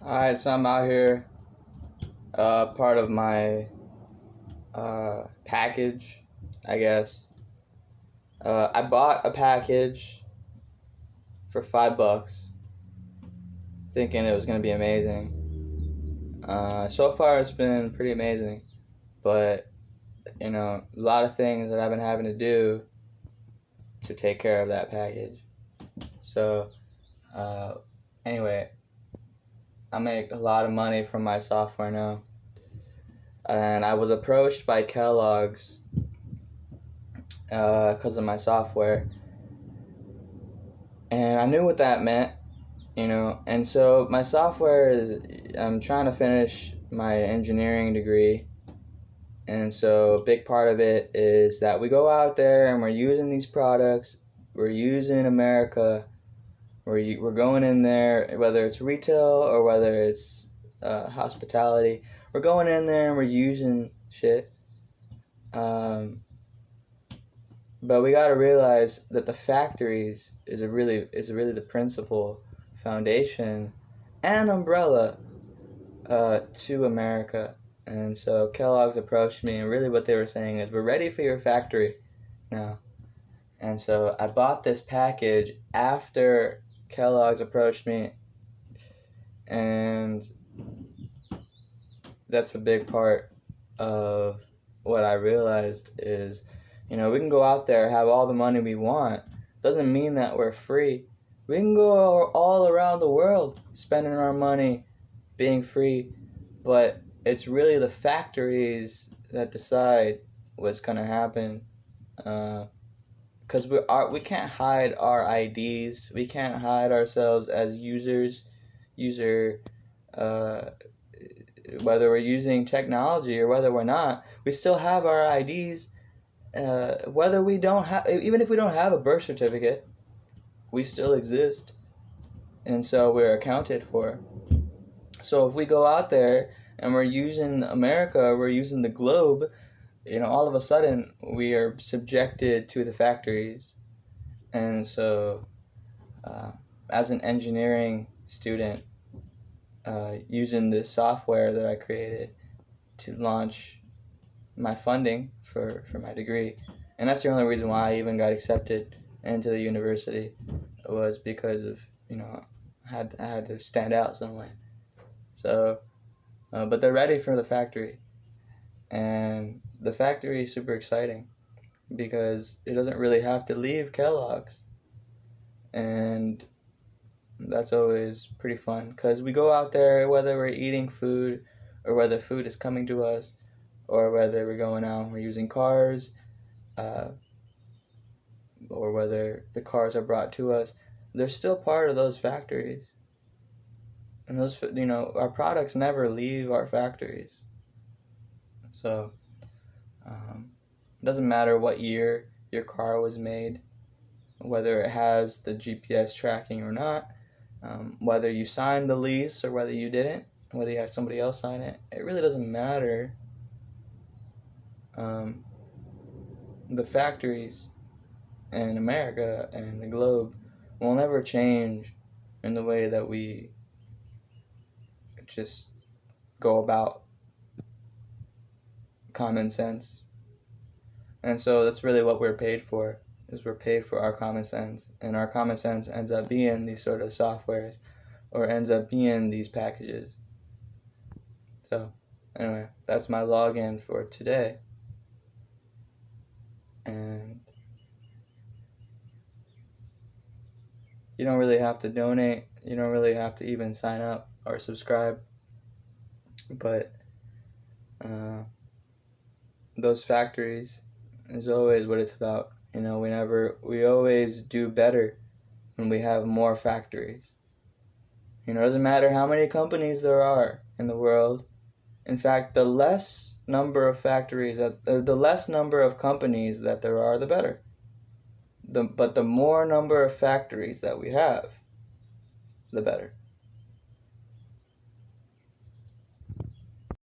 Alright, so I'm out here, part of my package, I guess. I bought a package for $5, thinking it was going to be amazing. So far it's been pretty amazing, but, a lot of things that I've been having to do to take care of that package. So, anyway, I make a lot of money from my software now. And I was approached by Kellogg's because of my software. And I knew what that meant, And so my software I'm trying to finish my engineering degree. And so a big part of it is that we go out there and we're using these products. We're using America. We're going in there, whether it's retail or whether it's hospitality. We're going in there and we're using shit. But we got to realize that the factories is really the principal foundation and umbrella to America. And so Kellogg's approached me, and really what they were saying is, we're ready for your factory now. And so I bought this package after Kellogg's approached me, and that's a big part of what I realized is, we can go out there, have all the money we want. Doesn't mean that we're free. We can go all around the world spending our money, being free, but it's really the factories that decide what's going to happen. Because we can't hide our IDs. We can't hide ourselves as whether we're using technology or whether we're not. We still have our IDs. Whether we don't have, even if we don't have a birth certificate, we still exist. And so we're accounted for. So if we go out there and we're using America, we're using the globe, all of a sudden we are subjected to the factories. And so as an engineering student, using this software that I created to launch my funding for my degree, and that's the only reason why I even got accepted into the university, was because of, I had to stand out some way. So, but they're ready for the factory, and the factory is super exciting because it doesn't really have to leave Kellogg's, and that's always pretty fun because we go out there, whether we're eating food or whether food is coming to us, or whether we're going out and we're using cars, or whether the cars are brought to us, they're still part of those factories. And those, our products never leave our factories. So, it doesn't matter what year your car was made, whether it has the GPS tracking or not, whether you signed the lease or whether you didn't, whether you had somebody else sign it, it really doesn't matter. The factories in America and the globe will never change in the way that we just go about common sense. And so that's really what we're paid for, is we're paid for our common sense. And our common sense ends up being these sort of softwares, or ends up being these packages. So anyway, that's my login for today. And you don't really have to donate. You don't really have to even sign up or subscribe. But those factories is always what it's about. We always do better when we have more factories. It doesn't matter how many companies there are in the world. In fact, the less number of factories, the less number of companies that there are, the better. But the more number of factories that we have, the better.